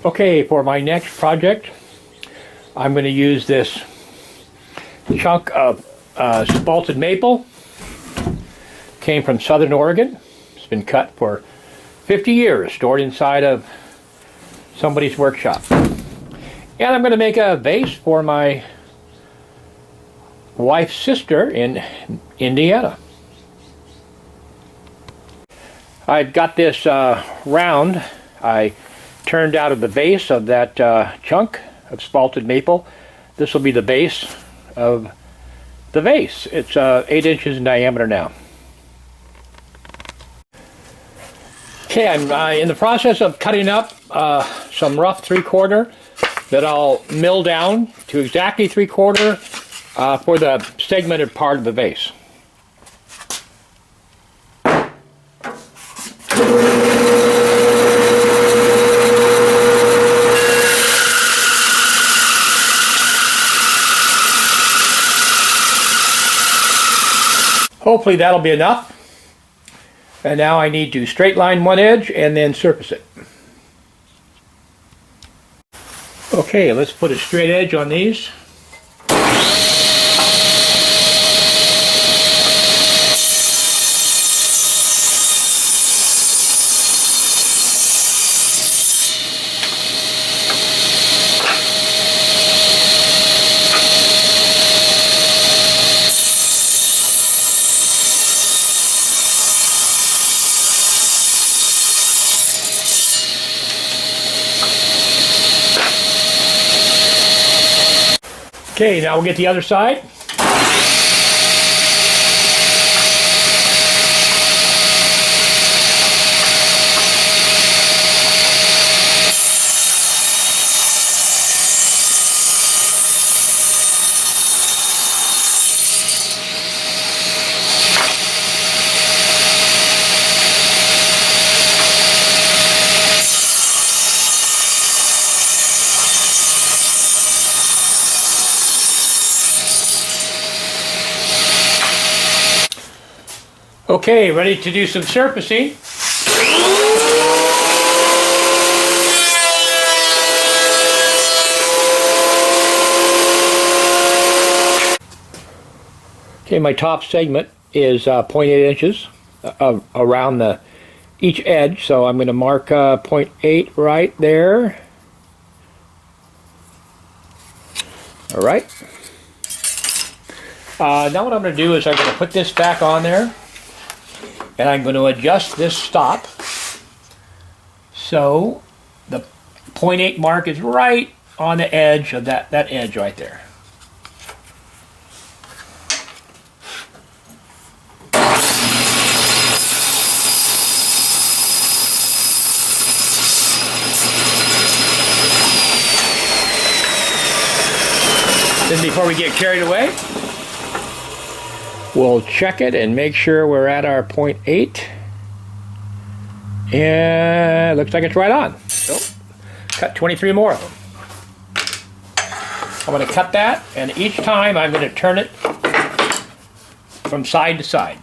Okay, for my next project, I'm going to use this chunk of spalted maple. Came from Southern Oregon. It's been cut for 50 years, stored inside of somebody's workshop. And I'm going to make a vase for my wife's sister in Indiana. I've got this round I turned out of the base of that chunk of spalted maple. This will be the base of the vase. It's 8 inches in diameter now. Okay, I'm in the process of cutting up some rough 3/4 that I'll mill down to exactly 3/4 for the segmented part of the vase. Hopefully that'll be enough. And now I need to straight line one edge and then surface it. Okay, let's put a straight edge on these. Okay, now we'll get the other side. Okay, ready to do some surfacing. Okay, my top segment is 0.8 inches around each edge, so I'm going to mark 0.8 right there. All right. Now what I'm going to do is I'm going to put this back on there. And I'm going to adjust this stop so the 0.8 mark is right on the edge of that edge right there. Then before we get carried away, we'll check it and make sure we're at our 0.8. And it looks like it's right on. So, cut 23 more of them. I'm going to cut that, and each time I'm going to turn it from side to side.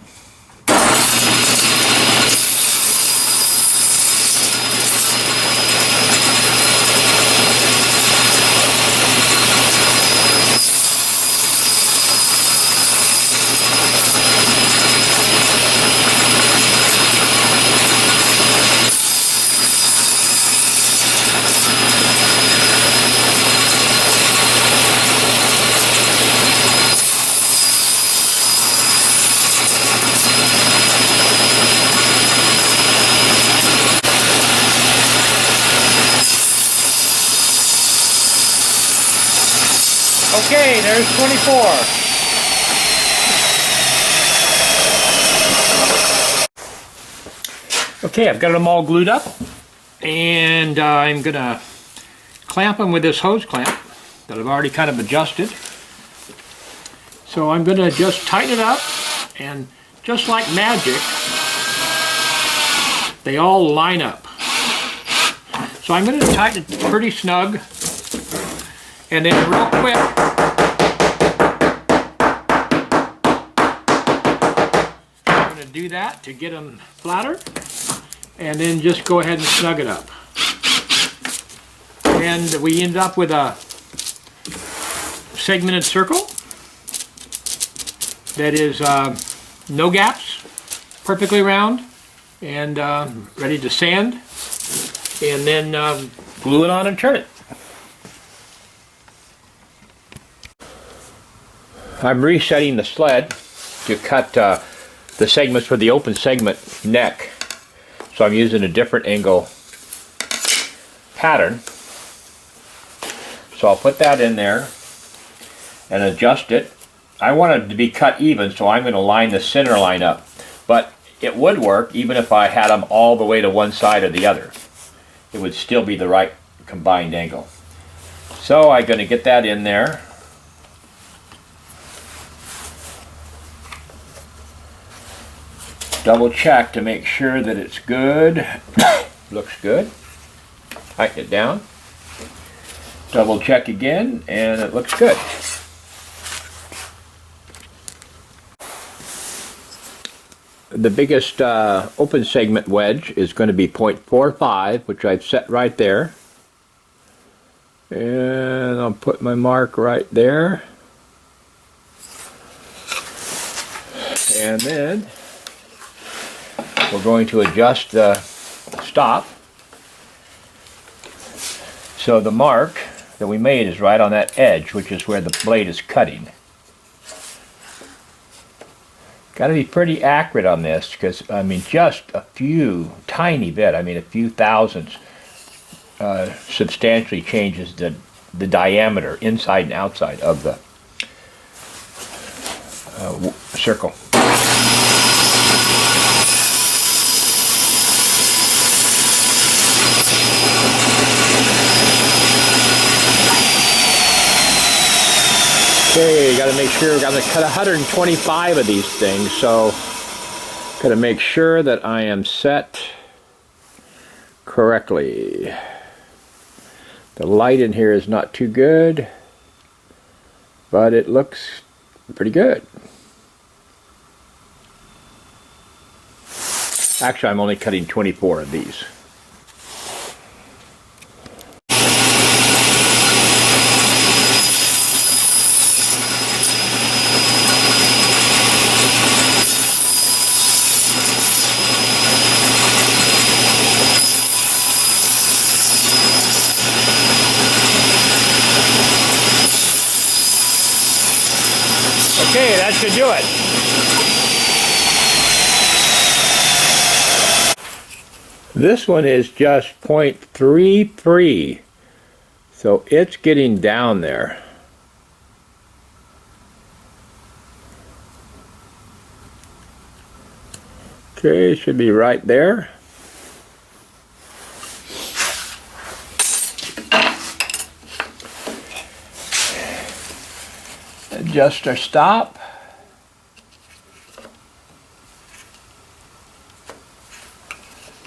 Okay, there's 24. Okay, I've got them all glued up, and I'm going to clamp them with this hose clamp that I've already kind of adjusted. So I'm going to just tighten it up, and just like magic, they all line up. So I'm going to tighten it pretty snug, and then real quick, do that to get them flatter, and then just go ahead and snug it up. And we ended up with a segmented circle that is no gaps, perfectly round, and ready to sand, and then glue it on and turn it. I'm resetting the sled to cut the segments for the open segment neck, so I'm using a different angle pattern. So I'll put that in there and adjust it. I want it to be cut even, so I'm going to line the center line up. But it would work even if I had them all the way to one side or the other. It would still be the right combined angle. So I'm going to get that in there. Double check to make sure that it's good. Looks good. Tighten it down. Double check again, and it looks good. The biggest open segment wedge is going to be 0.45, which I've set right there. And I'll put my mark right there. And then we're going to adjust the stop. So the mark that we made is right on that edge, which is where the blade is cutting. Got to be pretty accurate on this, because I mean just a few tiny bit, I mean a few thousandths substantially changes the diameter inside and outside of the circle. Okay, got to make sure, got to cut 125 of these things, so got to make sure that I am set correctly. The light in here is not too good, but it looks pretty good. Actually, I'm only cutting 24 of these. Okay, that should do it. This one is just 0.33, so it's getting down there. Okay, it should be right there. Adjust our stop.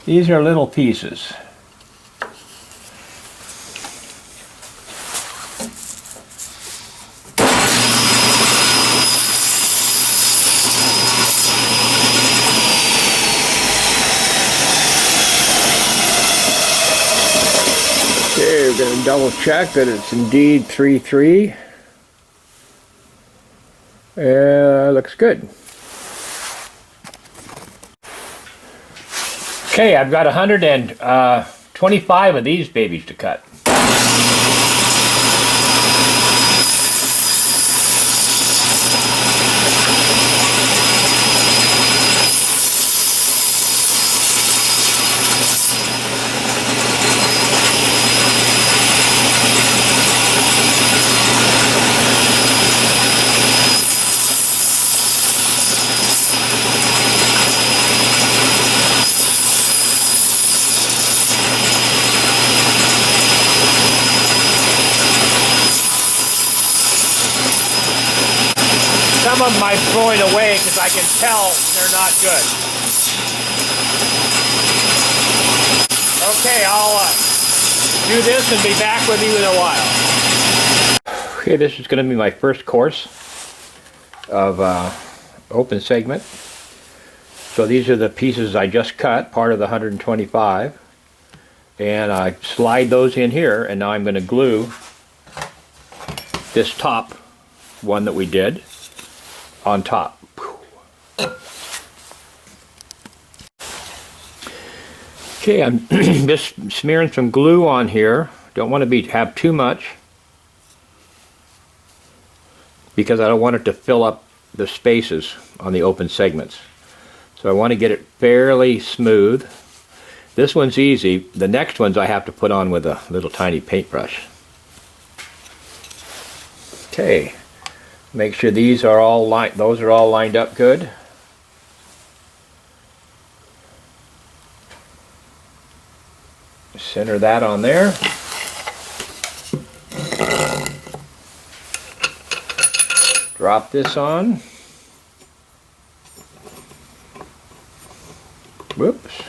These are little pieces. Okay, we're going to double check that it's indeed 3.3. Looks good. Okay, I've got 125 of these babies to cut. Some of them I'm throwing away because I can tell they're not good. Okay, I'll do this and be back with you in a while. Okay, this is going to be my first course of open segment. So these are the pieces I just cut, part of the 125. and I slide those in here, and now I'm going to glue this top one that we did on top. Okay, I'm just smearing some glue on here. Don't want to have too much because I don't want it to fill up the spaces on the open segments. So I want to get it fairly smooth. This one's easy. The next ones I have to put on with a little tiny paintbrush. Okay, make sure these are all those are all lined up good. Center that on there. Drop this on. Whoops.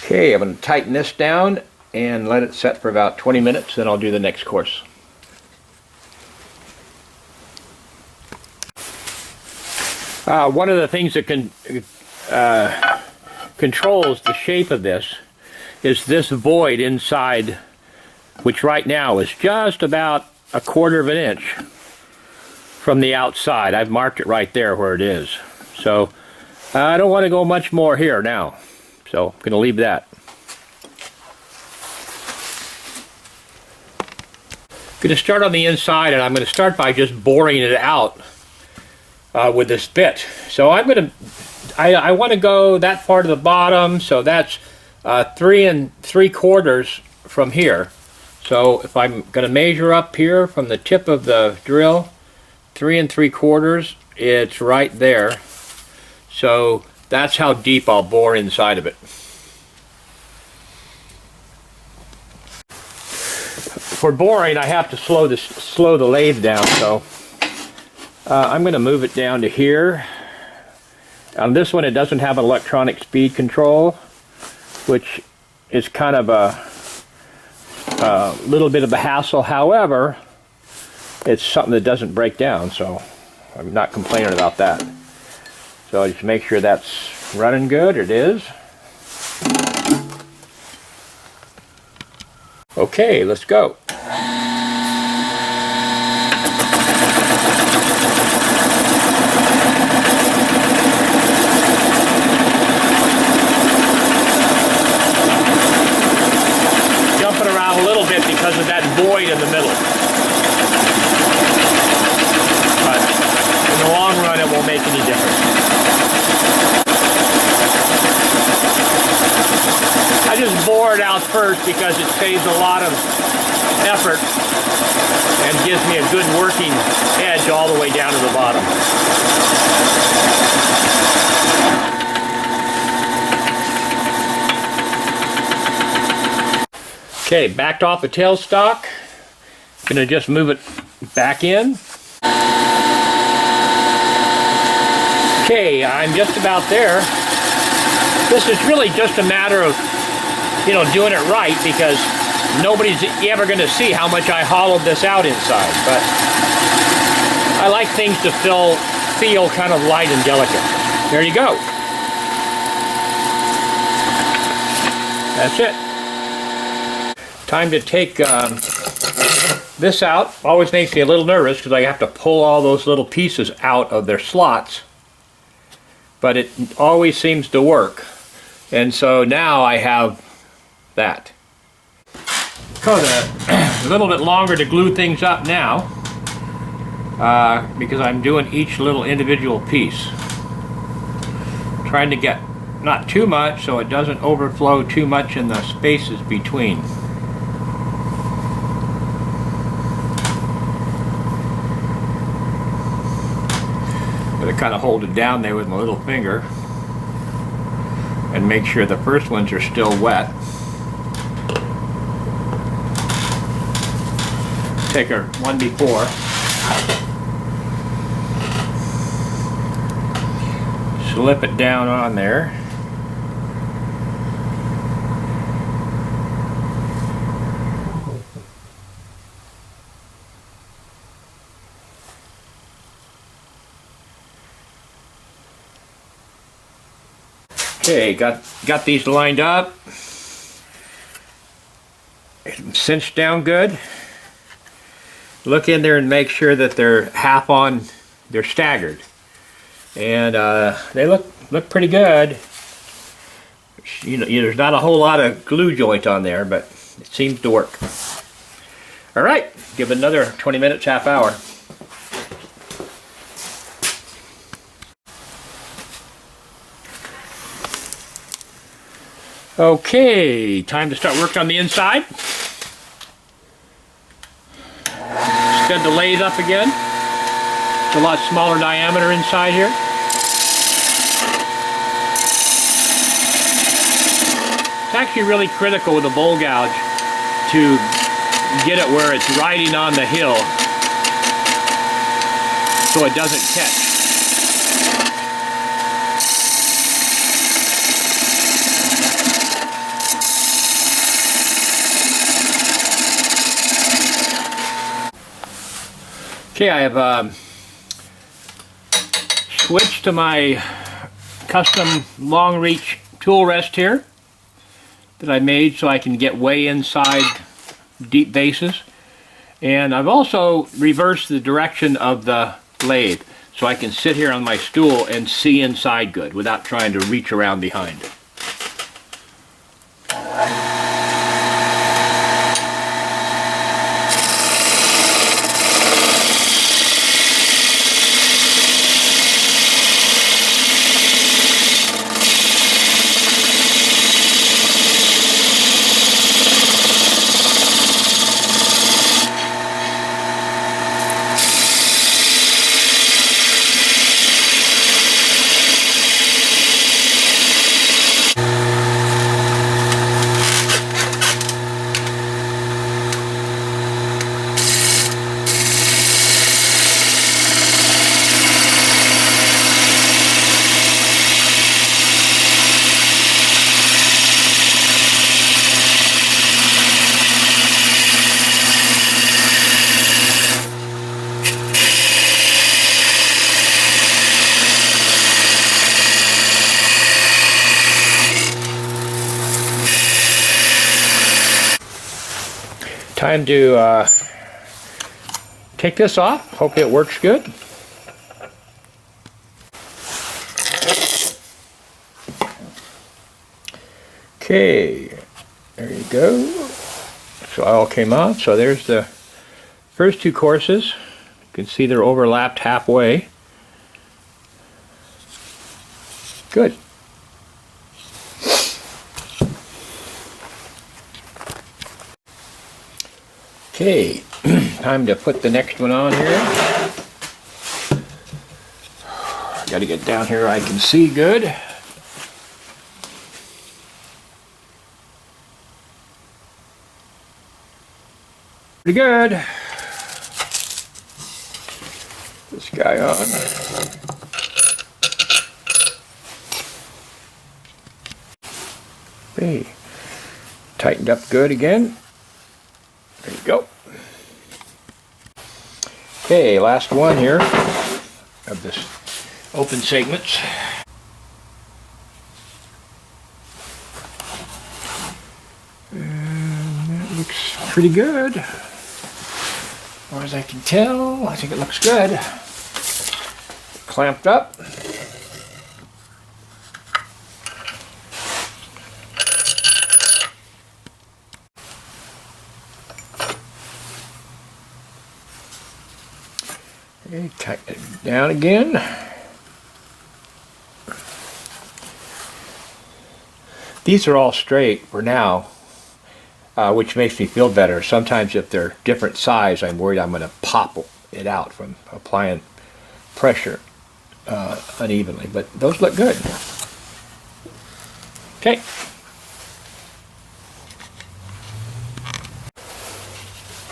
Okay, I'm going to tighten this down and let it set for about 20 minutes, then I'll do the next course. One of the things that controls the shape of this is this void inside, which right now is just about 1/4 of an inch from the outside. I've marked it right there where it is. So I don't want to go much more here now. So I'm going to leave that. I'm going to start on the inside, and I'm going to start by just boring it out with this bit. So I'm going to, I want to go that far to the bottom, so that's 3 3/4 from here. So if I'm going to measure up here from the tip of the drill, 3 3/4, it's right there. So that's how deep I'll bore inside of it. For boring, I have to slow the lathe down, so I'm going to move it down to here. On this one, it doesn't have an electronic speed control, which is kind of a little bit of a hassle. However, it's something that doesn't break down, so I'm not complaining about that. So just make sure that's running good. It is. Okay, let's go. Jumping around a little bit because of that void in the middle. But in the long run, it won't make any difference. I just bore it out first because it saves a lot of effort and gives me a good working edge all the way down to the bottom. Okay, backed off the tailstock. Gonna just move it back in. Okay, I'm just about there. This is really just a matter of, you know, doing it right, because nobody's ever going to see how much I hollowed this out inside. But I like things to feel kind of light and delicate. There you go. That's it. Time to take this out. Always makes me a little nervous because I have to pull all those little pieces out of their slots. But it always seems to work. And so now I have that. A little bit longer to glue things up now because I'm doing each little individual piece. Trying to get not too much so it doesn't overflow too much in the spaces between. But I kind of hold it down there with my little finger and make sure the first ones are still wet. Take our one before. Slip it down on there. Okay, got these lined up. Cinched down good. Look in there and make sure that they're half on, they're staggered. And they look pretty good. You know, there's not a whole lot of glue joint on there, but it seems to work. All right, give it another 20 minutes, half hour. Okay, time to start working on the inside. Set the lathe up again. It's a lot smaller diameter inside here. It's actually really critical with a bowl gouge to get it where it's riding on the hill so it doesn't catch. Okay, I have switched to my custom long reach tool rest here that I made so I can get way inside deep vases. And I've also reversed the direction of the lathe so I can sit here on my stool and see inside good without trying to reach around behind it. Time to take this off. Hope it works good. Okay, there you go. So it all came off. So there's the first two courses. You can see they're overlapped halfway. Good. Okay, time to put the next one on here. Got to get down here I can see good. Pretty good. This guy on. Okay, tightened up good again. There you go. Okay, last one here of this open segments. And that looks pretty good. As far as I can tell, I think it looks good. Clamped up. Okay, tighten it down again. These are all straight for now, which makes me feel better. Sometimes if they're different size, I'm worried I'm going to pop it out from applying pressure unevenly, but those look good. Okay.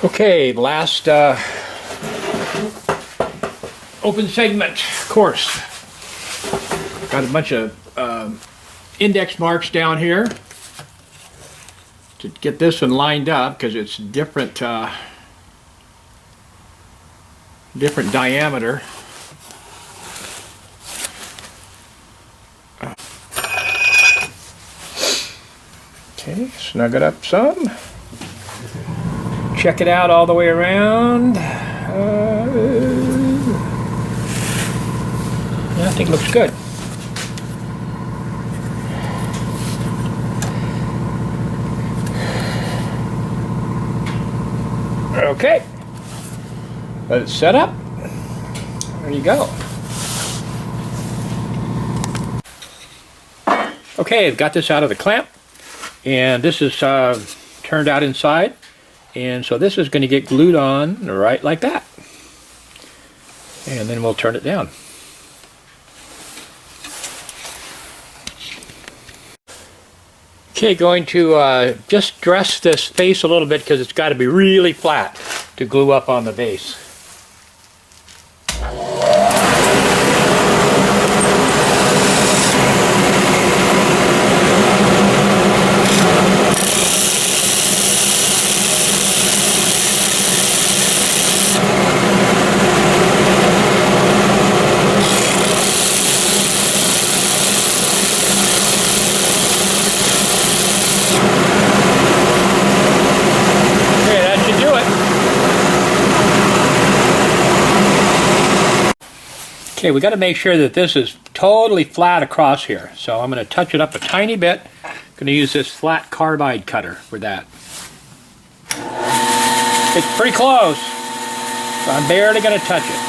Okay, last open segment course. Got a bunch of index marks down here to get this one lined up because it's different different diameter. snug it up some. Check it out all the way around. I think it looks good. Okay. Let it set up. There you go. Okay, I've got this out of the clamp, and this is turned out inside, and so this is going to get glued on right like that, and then we'll turn it down. Okay, going to just dress this face a little bit because it's got to be really flat to glue up on the base. Okay, we got to make sure that this is totally flat across here. So I'm going to touch it up a tiny bit. I'm going to use this flat carbide cutter for that. It's pretty close, so I'm barely going to touch it.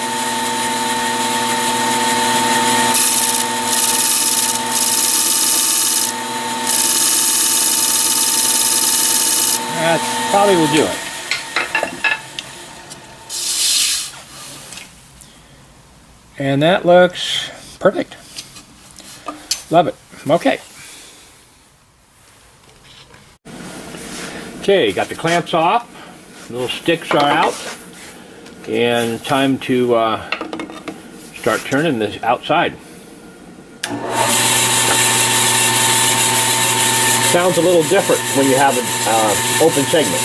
That probably will do it. And that looks perfect. Love it. Okay. Okay, got the clamps off. Little sticks are out. And time to start turning this outside. Sounds a little different when you have an open segment.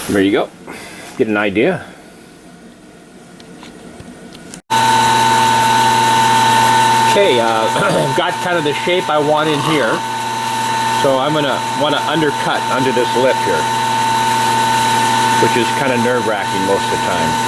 There you go. Get an idea. Okay, got kind of the shape I want in here. So I'm gonna want to undercut under this lip here, which is kind of nerve-wracking most of the time.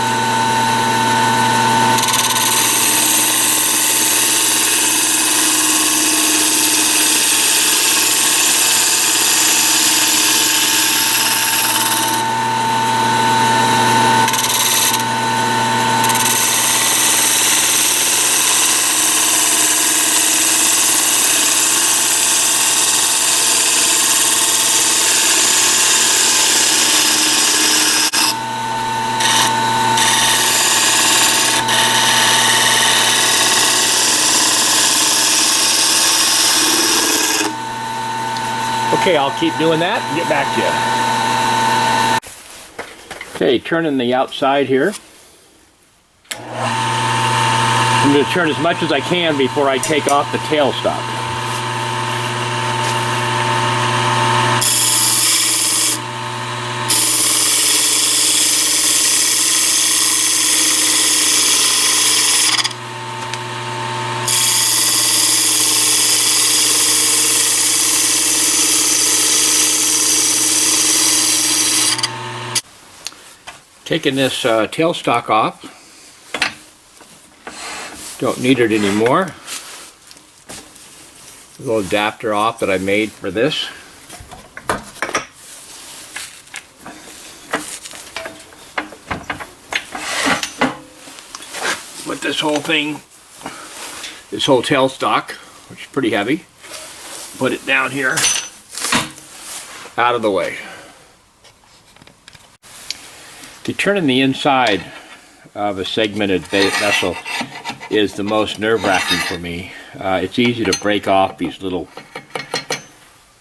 Okay, I'll keep doing that and get back to you. Okay, turning the outside here. I'm going to turn as much as I can before I take off the tailstock. Taking this tailstock off. Don't need it anymore. A little adapter off that I made for this. Put this whole thing this whole tailstock, which is pretty heavy. Put it down here, out of the way. Determining the inside of a segmented vessel is the most nerve-wracking for me. It's easy to break off these little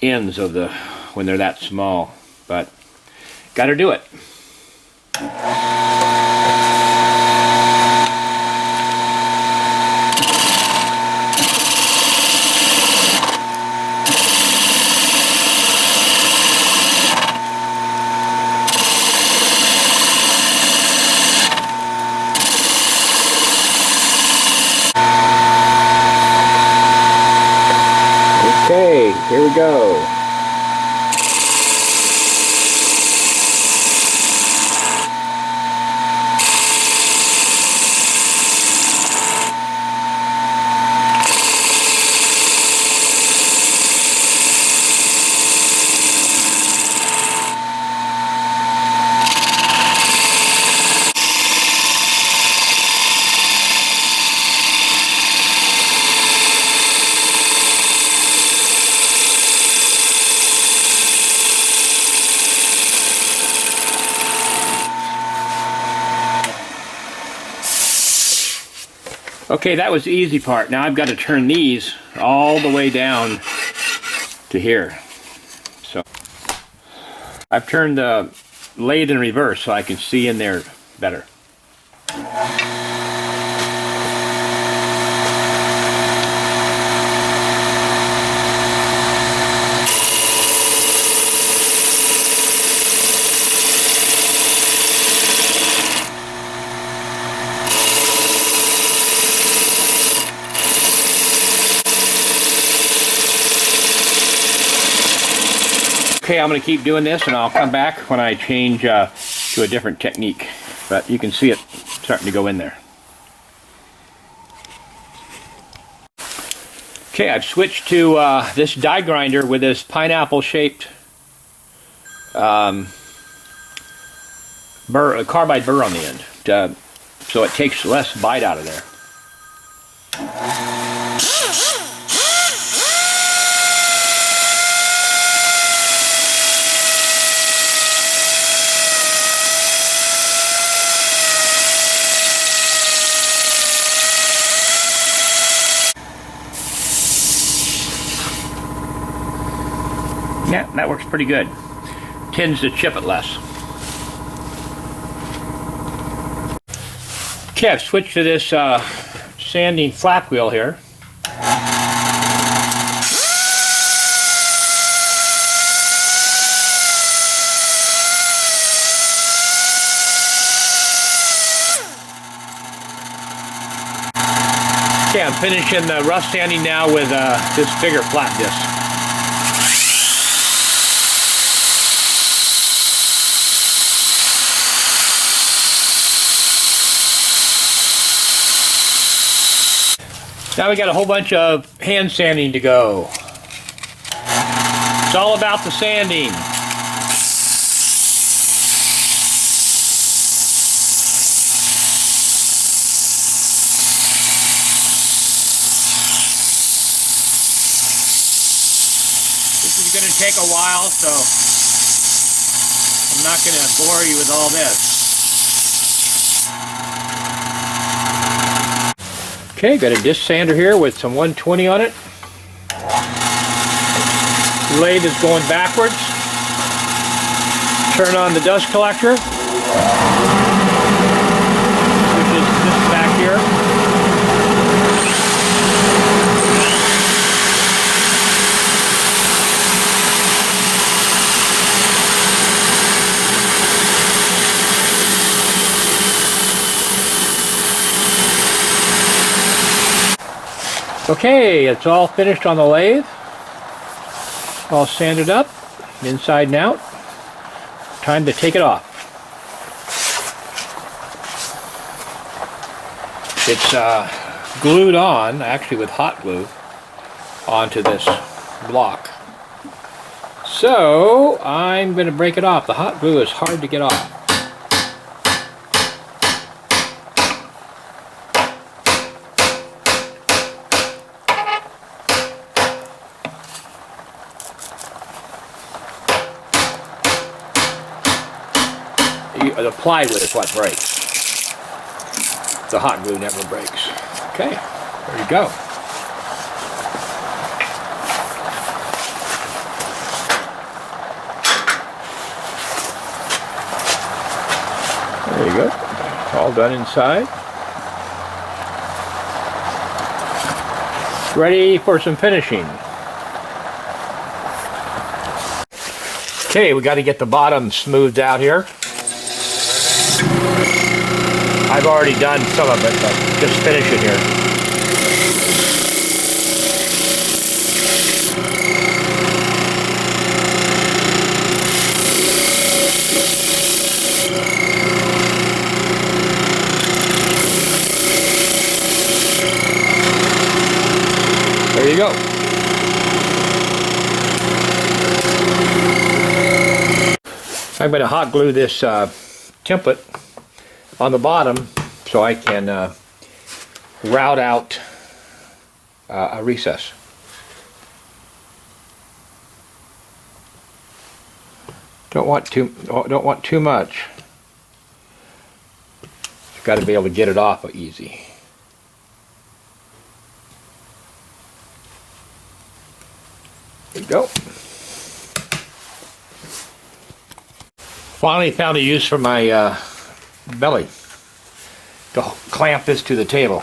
ends of the when they're that small, but gotta do it. Okay, here we go. Okay, that was the easy part. Now I've got to turn these all the way down to here. So I've turned the lathe in reverse so I can see in there better. Okay, I'm going to keep doing this and I'll come back when I change to a different technique. But you can see it starting to go in there. Okay, I've switched to this die grinder with this pineapple shaped carbide burr on the end. So it takes less bite out of there. Yeah, that works pretty good. Tends to chip it less. Okay, I've switched to this sanding flap wheel here. Okay, I'm finishing the rough sanding now with this bigger flat disc. Now we got a whole bunch of hand sanding to go. It's all about the sanding. This is going to take a while, so I'm not going to bore you with all this. Okay, got a disc sander here with some 120 on it. The lathe is going backwards. Turn on the dust collector, which is this back here. Okay, it's all finished on the lathe. All sanded up, inside and out. Time to take it off. It's glued on, actually with hot glue, onto this block. So I'm going to break it off. The hot glue is hard to get off. The plywood is what breaks. The hot glue never breaks. Okay, there you go. There you go. All done inside. Ready for some finishing. Okay, we got to get the bottom smoothed out here. I've already done some of it, but just finish it here. There you go. I'm going to hot glue this template on the bottom so I can route out a recess. Don't want too much. You've got to be able to get it off easy. There you go. Finally found a use for my belly to clamp this to the table.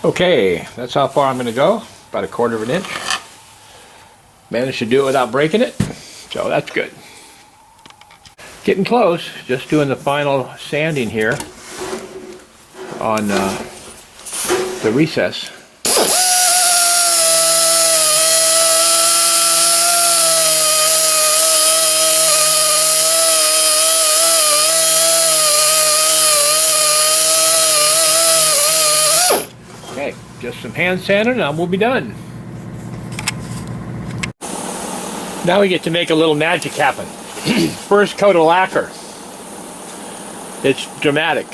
Okay, that's how far I'm going to go, about 1/4 of an inch. Managed to do it without breaking it, so that's good. Getting close, just doing the final sanding here on the recess. Okay, just some hand sanding and we'll be done. Now we get to make a little magic happen. First coat of lacquer. It's dramatic.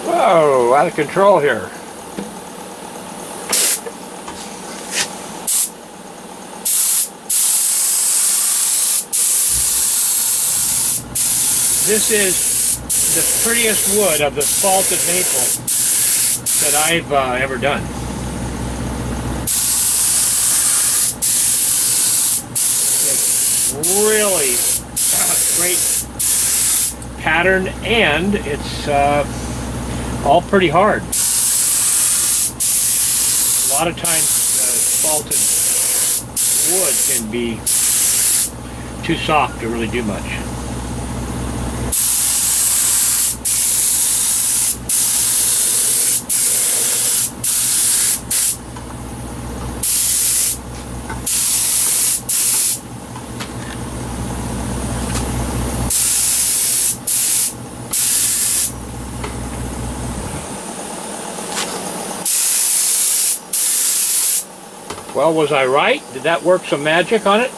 Whoa, out of control here. This is the prettiest wood of the spalted maple that I've ever done. It's really great pattern, and it's all pretty hard. A lot of times spalted wood can be too soft to really do much. Well, was I right? Did that work some magic on it?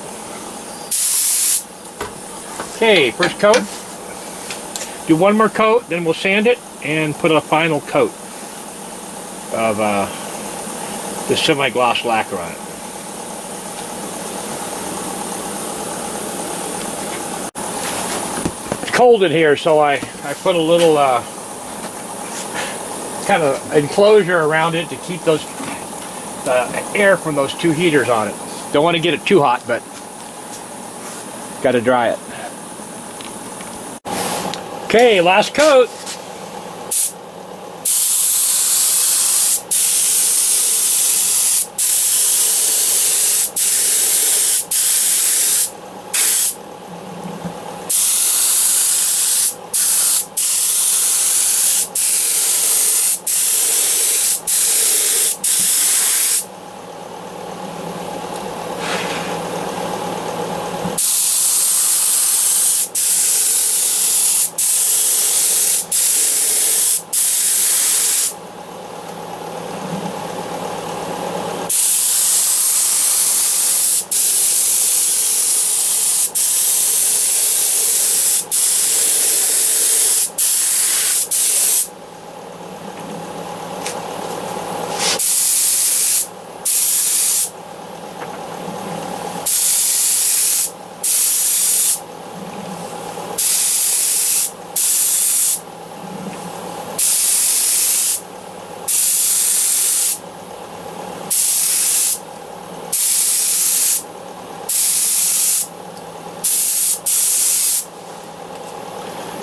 Okay, first coat. Do one more coat, then we'll sand it and put a final coat of the semi-gloss lacquer on it. It's cold in here, so I put a little kind of enclosure around it to keep those air from those two heaters on it. Don't want to get it too hot, but got to dry it. Okay, last coat.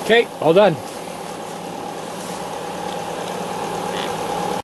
Okay, all done.